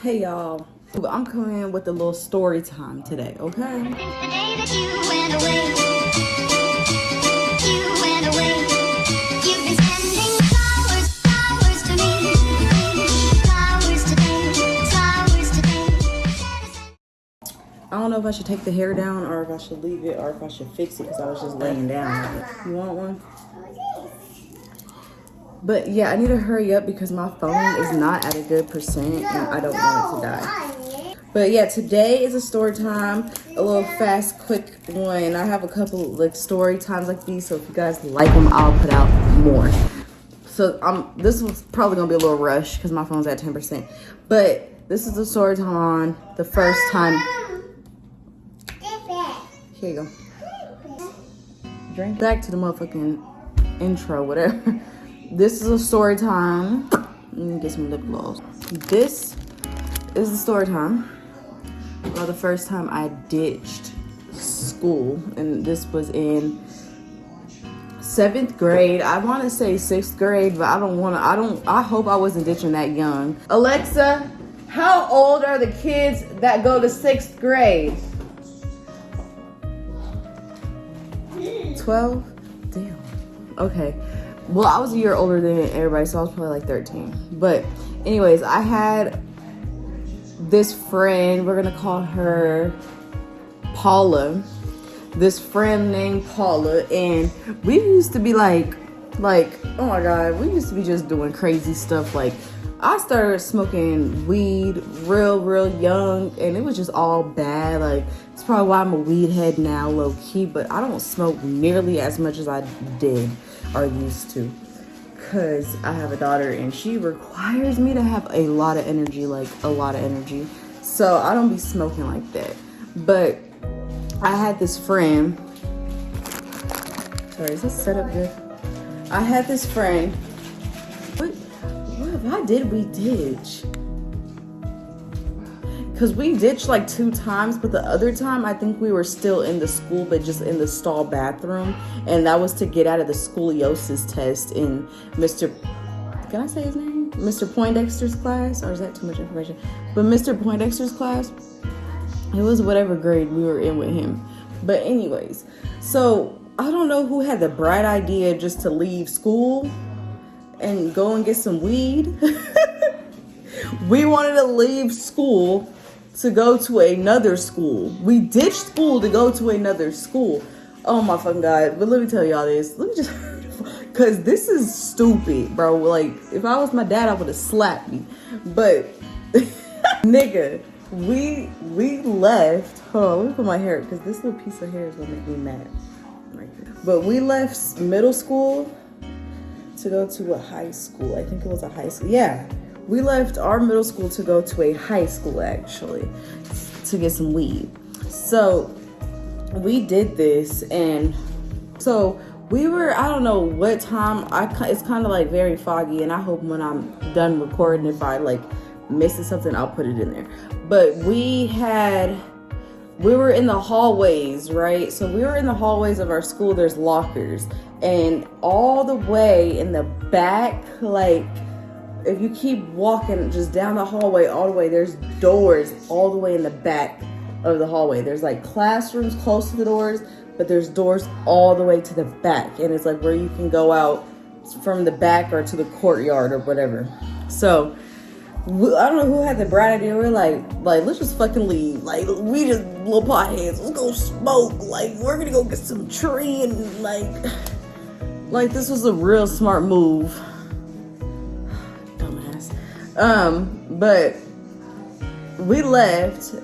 Hey y'all, I'm coming in with a little story time today, okay? Since the day that you went away, you've been sending flowers, flowers to me, flowers today. I don't know if I should take the hair down or if I should leave it or if I should fix it because I was just laying down. You want one? But yeah, I need to hurry up because my phone is not at a good percent and I don't want it to die. But yeah, today is a story time, a little fast, quick one. I have a couple like story times like these, so if you guys like them, I'll put out more. So this was probably gonna be a little rush because my phone's at 10%. But this is the story time on the first time. Here you go. Drink. Back to the motherfucking intro, whatever. This is a story time. Let me get some lip gloss. This is the story time about the first time I ditched school, and this was in 7th grade. I want to say 6th grade, but I hope I wasn't ditching that young. Alexa, how old are the kids that go to 6th grade? 12? Damn. Okay. Well, I was a year older than everybody, so I was probably like 13. But anyways, I had this friend, we're gonna call her Paula. This friend named Paula, and we used to be like, oh my God, we used to be just doing crazy stuff. Like, I started smoking weed real young, and it was just all bad. Like, it's probably why I'm a weed head now, low key, but I don't smoke nearly as much as I did or used to, because I have a daughter and she requires me to have a lot of energy, so I don't be smoking like that. But I had this friend, sorry, is this set up good? I had this friend, why did we ditch? Because we ditched like 2 times, but the other time I think we were still in the school, but just in the stall bathroom. And that was to get out of the scoliosis test in can I say his name? Mr. Poindexter's class? Or is that too much information? But Mr. Poindexter's class, it was whatever grade we were in with him. But anyways, so I don't know who had the bright idea just to leave school and go and get some weed. We wanted to leave school to go to another school. We ditched school to go to another school. Oh my fucking God. But let me tell y'all this. Let me just, because this is stupid, bro. Like, if I was my dad, I would have slapped me. But, nigga, we left. Hold on, let me put my hair, because this little piece of hair is going to make me mad. But we left middle school to go to a high school. I think it was a high school. Yeah. We left our middle school to go to a high school, actually, to get some weed. So we did this, and so we were, I don't know what time, it's kind of like very foggy, and I hope when I'm done recording, if I like missed something, I'll put it in there. But we were in the hallways, right? So we were in the hallways of our school. There's lockers, and all the way in the back, like, if you keep walking just down the hallway all the way, there's doors all the way in the back of the hallway. There's like classrooms close to the doors, but there's doors all the way to the back. And it's like where you can go out from the back or to the courtyard or whatever. So I don't know who had the bright idea. We're like, let's just fucking leave. Like, we just little potheads. Let's go smoke. Like, we're gonna go get some tree and like this was a real smart move. But we left,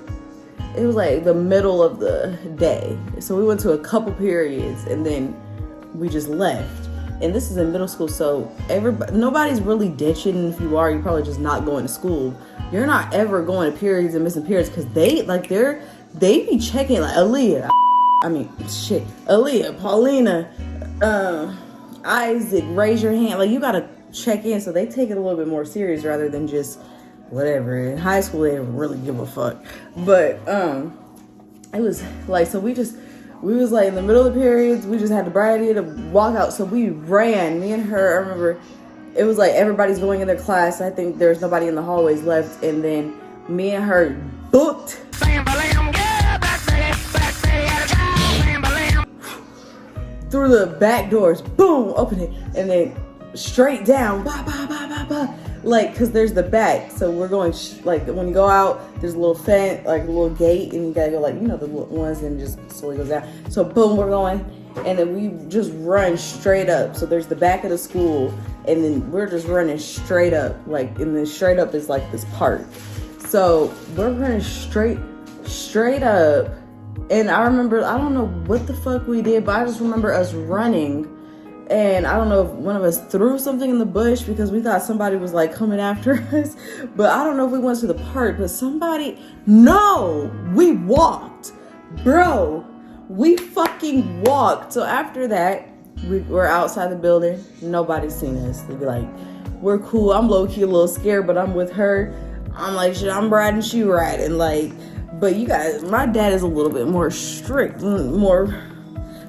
it was like the middle of the day. So we went to a couple periods and then we just left. And this is in middle school, so nobody's really ditching. If you are, you're probably just not going to school. You're not ever going to periods and missing periods, because they be checking, like Aaliyah, Paulina, Isaac, raise your hand. Like, you gotta check in, so they take it a little bit more serious rather than just whatever. In high school, they didn't really give a fuck. But it was like, so we was like in the middle of the periods, we just had the bright idea to walk out. So we ran, me and her. I remember it was like everybody's going in their class. I think there's nobody in the hallways left, and then Me and her booked through the back doors, boom, open it, and then straight down, bah, bah, bah, bah, bah. Like, cause there's the back, so we're going like when you go out, there's a little fence, like a little gate, and you gotta go like the little ones, and just slowly goes down. So boom, we're going, and then we just run straight up. So there's the back of the school, and then we're just running straight up, like, and then straight up is like this park. So we're running straight up. And I remember, I don't know what the fuck we did, but I just remember us running. And I don't know if one of us threw something in the bush because we thought somebody was like coming after us. But I don't know if we went to the park, but no, we walked. Bro, we fucking walked. So after that, we were outside the building. Nobody's seen us. They'd be like, we're cool. I'm low-key a little scared, but I'm with her. I'm like, shit, I'm riding, she riding. Like, but you guys, my dad is a little bit more strict.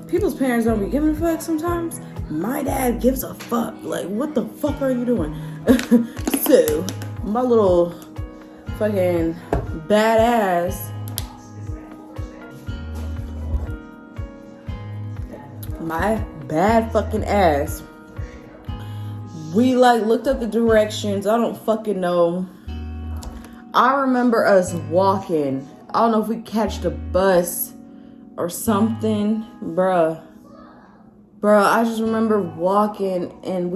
People's parents don't be giving a fuck sometimes. My dad gives a fuck. Like, what the fuck are you doing? So, my little fucking badass. My bad fucking ass. We like looked up the directions. I don't fucking know. I remember us walking. I don't know if we catch the bus or something. Bruh, I just remember walking, and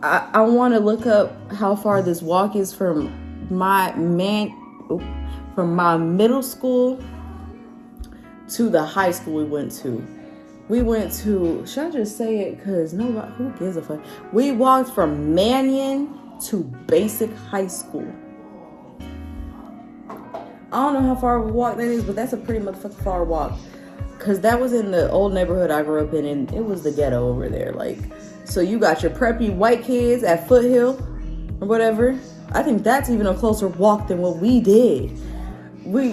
I want to look up how far this walk is from my middle school to the high school we went to. Should I just say it? Because nobody, who gives a fuck? We walked from Mannion to basic high school. I don't know how far of a walk that is, but that's a pretty motherfucking far walk. Cause that was in the old neighborhood I grew up in, and it was the ghetto over there. Like, so you got your preppy white kids at Foothill or whatever. I think that's even a closer walk than what we did. We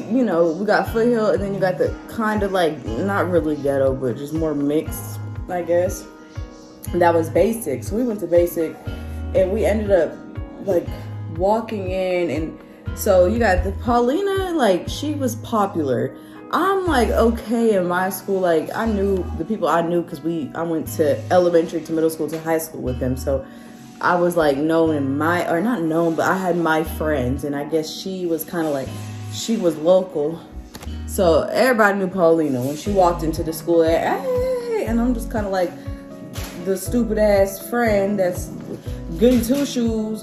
got Foothill, and then you got the kind of like, not really ghetto, but just more mixed, I guess. And that was basic. So we went to basic, and we ended up like walking in, and so you got the Paulina, like, she was popular. I'm like, okay, in my school, like, I knew the people I knew because I went to elementary to middle school to high school with them. So I was like known in not known, but I had my friends, and I guess she was kind of like, she was local. So everybody knew Paulina when she walked into the school, hey, and I'm just kind of like the stupid ass friend that's goody two shoes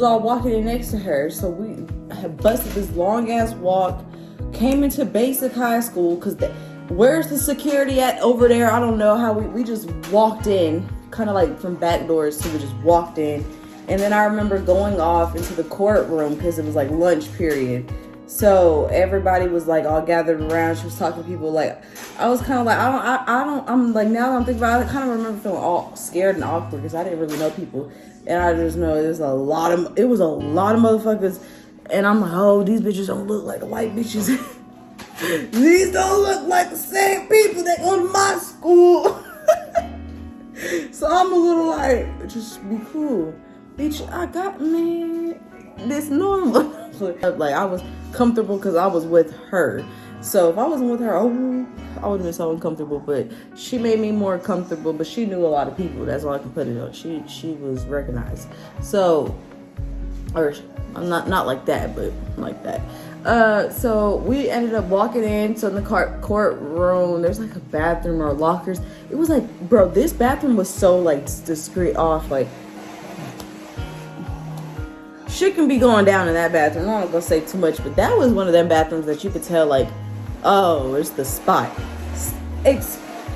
all walking in next to her. So we had busted this long ass walk, came into basic high school, because where's the security at over there? I don't know how we just walked in, kind of like from back doors, so we just walked in. And then I remember going off into the courtroom because it was like lunch period. So everybody was like all gathered around. She was talking to people. Like, I was kind of like, I'm like, now that I'm thinking about it, I kind of remember feeling all scared and awkward because I didn't really know people. And I just know it was a lot of motherfuckers. And I'm like, oh, these bitches don't look like the white bitches. These don't look like the same people that go to my school. So I'm a little like, just be cool. Bitch, I got me this normal. Like, I was comfortable because I was with her. So if I wasn't with her, I would have been so uncomfortable. But she made me more comfortable. But she knew a lot of people. That's all I can put it on. She was recognized. So, or not like that, but like that. So we ended up walking in. So in the courtroom, there's like a bathroom or lockers. It was like, bro, this bathroom was so like discreet off, like. Shit can be going down in that bathroom. I'm not gonna say too much, but that was one of them bathrooms that you could tell, like, oh, it's the spot.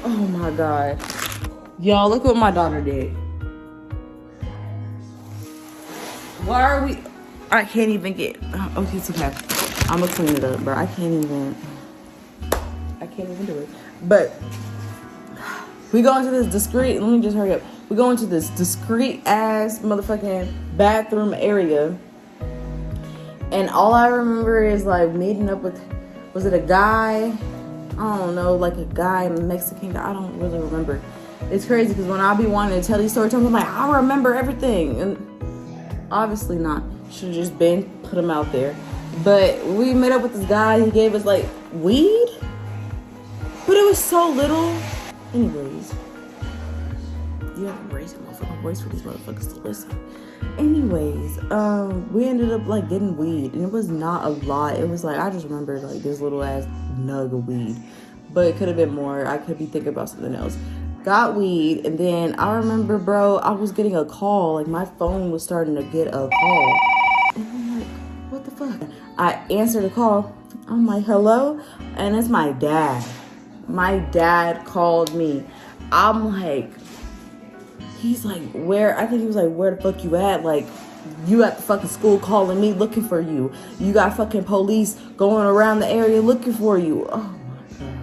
Oh my god, y'all, look what my daughter did. Why are we? I can't even get. Okay, it's okay. I'm gonna clean it up, bro. I can't even do it. But we go into this discreet. Let me just hurry up. We go into this discreet ass motherfucking bathroom area, and all I remember is like meeting up with, was it a guy? I don't know, like a guy, a Mexican guy. I don't really remember. It's crazy because when I be wanting to tell these stories, I'm like, I remember everything, and obviously not. Should have just been put him out there. But we met up with this guy. He gave us like weed, but it was so little. Anyways, you have to raise your motherfucking voice for these motherfuckers to listen. Anyways, we ended up like getting weed, and it was not a lot. It was like, I just remember like this little ass nug of weed, but it could have been more. I could be thinking about something else. Got weed, and then I remember, bro, I was getting a call. Like my phone was starting to get a call, and I'm like, what the fuck? I answered the call. I'm like, hello, and it's my dad. My dad called me. I'm like, he's like, where? I think he was like, where the fuck you at? Like, you at the fucking school calling me, looking for you. You got fucking police going around the area looking for you. Oh my god.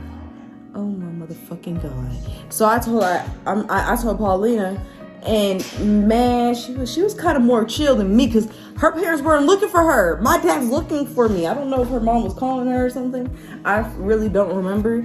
Oh my motherfucking god. So I told her, I told Paulina, and man, she was kind of more chill than me because her parents weren't looking for her. My dad's looking for me. I don't know if her mom was calling her or something. I really don't remember.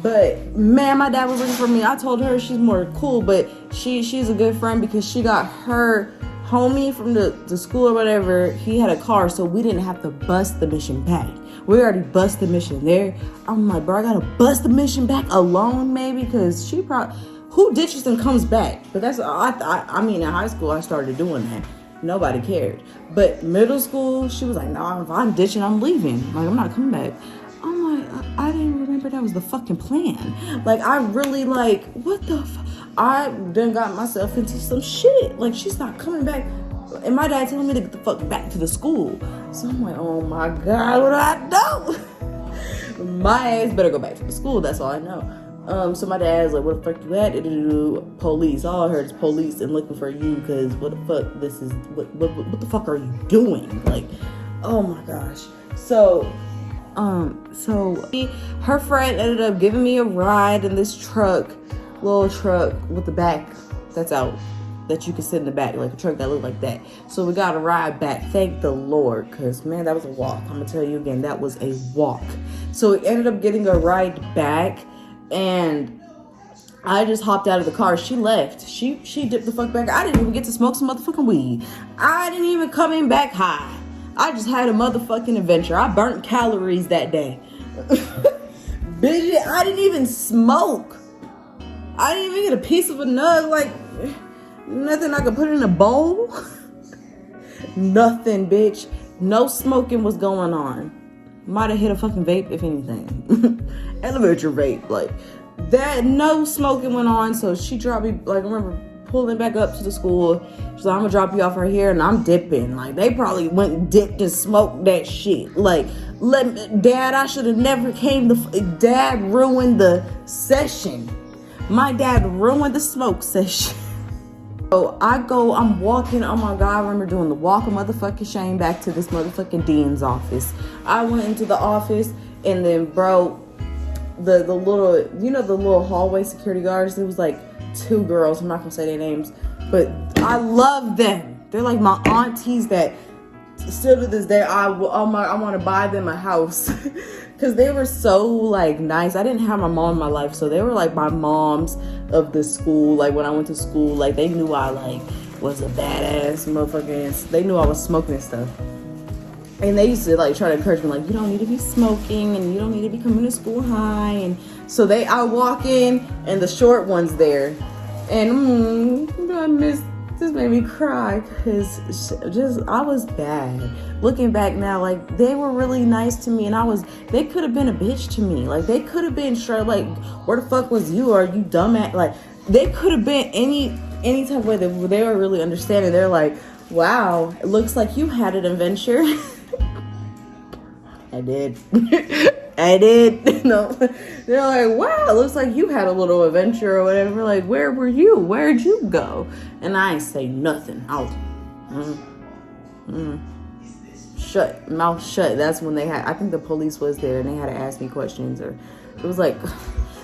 But man, my dad was looking for me. I told her she's more cool, but she's a good friend because she got her homie from the school or whatever. He had a car, so we didn't have to bust the mission back. We already bust the mission there. I'm like, bro, I gotta bust the mission back alone, maybe, because she probably, who ditches and comes back? But that's, I mean, in high school, I started doing that. Nobody cared. But middle school, she was like, nah, if I'm ditching, I'm leaving. Like, I'm not coming back. I'm like, I didn't remember that was the fucking plan. Like, I really, like, what the fuck? I done got myself into some shit. Like, she's not coming back. And my dad telling me to get the fuck back to the school. So I'm like, oh my God, what do I do? My ass better go back to the school. That's all I know. So my dad's like, what the fuck you at? Police. All I heard is police and looking for you because what the fuck this is, what the fuck are you doing? Like, oh my gosh. So her friend ended up giving me a ride in this little truck with the back that's out, that you can sit in the back, like a truck that looked like that. So we got a ride back, thank the Lord, because man, that was a walk. I'm gonna tell you again, that was a walk. So we ended up getting a ride back, and I just hopped out of the car. She left. She dipped the fuck back. I didn't even get to smoke some motherfucking weed. I didn't even come in back high. I just had a motherfucking adventure. I burnt calories that day. Bitch, I didn't even smoke. I didn't even get a piece of a nug, like nothing I could put in a bowl. Nothing, bitch. No smoking was going on. Might have hit a fucking vape, if anything. Elevator vape, like that. No smoking went on. So she dropped me, like, I remember pulling back up to the school. She's like, I'm gonna drop you off right here, and I'm dipping. Like, they probably went and dipped and smoked that shit. Like, Dad, I should have never came. Dad ruined the session. My dad ruined the smoke session. So I'm walking, oh my God, I remember doing the walk of motherfucking shame back to this motherfucking dean's office. I went into the office, and then, bro, the little, the little hallway security guards, it was like 2 girls, I'm not gonna say their names, but I love them. They're like my aunties that still to this day, I want to buy them a house because they were so like nice. I didn't have my mom in my life, so they were like my moms of the school. Like when I went to school, like they knew I like was a badass motherfucking. They knew I was smoking and stuff, and they used to like try to encourage me, like, you don't need to be smoking and you don't need to be coming to school high. And so I walk in, and the short one's there, and I miss. This made me cry because I was bad. Looking back now, like they were really nice to me, and they could have been a bitch to me. Like they could have been straight, like, where the fuck was you? Or you dumb at? Like they could have been any type of way that they were really understanding. They're like, wow, it looks like you had an adventure. I did. I did. No, they're like, wow, it looks like you had a little adventure or whatever. Like, where were you? Where'd you go? And I ain't say nothing. I was mouth shut. That's when I think the police was there and they had to ask me questions, or it was like,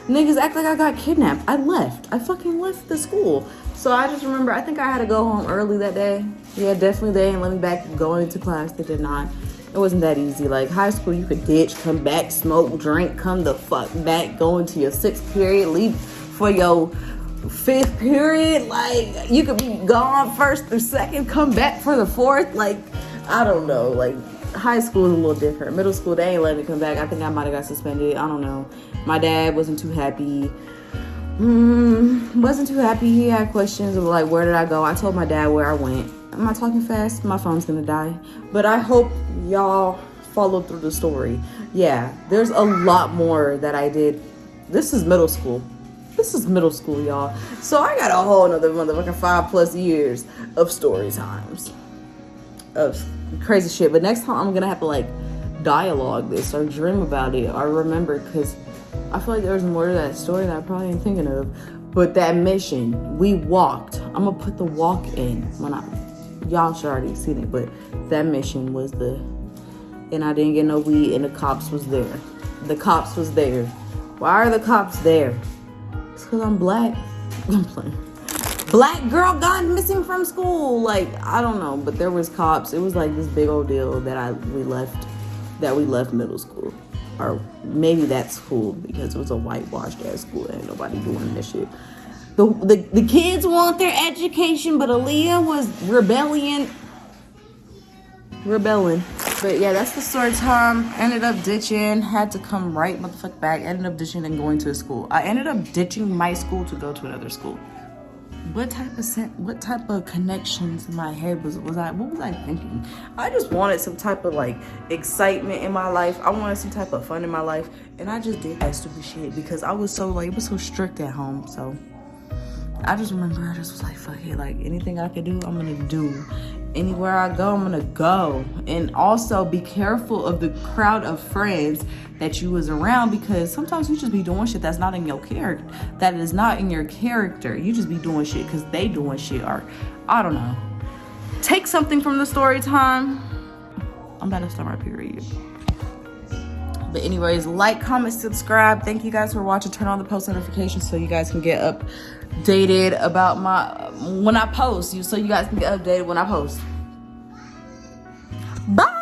niggas act like I got kidnapped. I left. I fucking left the school. So I just remember, I think I had to go home early that day. Yeah, definitely they didn't let me back going into class. They did not. It wasn't that easy. Like high school, you could ditch, come back, smoke, drink, come the fuck back, go into your 6th period, leave for your 5th period. Like you could be gone 1st or 2nd, come back for the 4th. Like I don't know. Like, high school is a little different. Middle school, they ain't letting me come back. I think I might have got suspended. I don't know. My dad wasn't too happy. Wasn't too happy. He had questions of like, where did I go? I told my dad where I went. Am I talking fast? My phone's gonna die. But I hope y'all followed through the story. Yeah, there's a lot more that I did. This is middle school. This is middle school, y'all. So I got a whole another motherfucking 5+ years of story times. Of crazy shit. But next time I'm gonna have to like dialogue this or dream about it or remember, because I feel like there's more to that story that I probably ain't thinking of. But that mission, we walked. I'm gonna put the walk in when y'all should already seen it, but that mission was and I didn't get no weed and the cops was there. The cops was there. Why are the cops there? It's because I'm black. I'm playing. Black girl gone missing from school. Like, I don't know, but there was cops. It was like this big old deal that we left middle school. Or maybe that's cool because it was a whitewashed ass school. Ain't nobody doing this shit. The kids want their education, but Aaliyah was rebelling. But yeah, that's the story time. Ended up ditching, had to come right motherfucker back. Ended up ditching and going to a school. I ended up ditching my school to go to another school. What type of connections in my head what was I thinking? I just wanted some type of like excitement in my life. I wanted some type of fun in my life, and I just did that stupid shit because I was so like, it was so strict at home. So I just remember I just was like, fuck it, like anything I could do, I'm gonna do. Anywhere I go, I'm gonna go. And also be careful of the crowd of friends that you was around, because sometimes you just be doing shit that's not in your character. That is not in your character. You just be doing shit because they doing shit, or I don't know. Take something from the story time. I'm about to start my period. But anyways, like, comment, subscribe. Thank you guys for watching. Turn on the post notifications so you guys can get updated about when I post. So you guys can get updated when I post. Bye.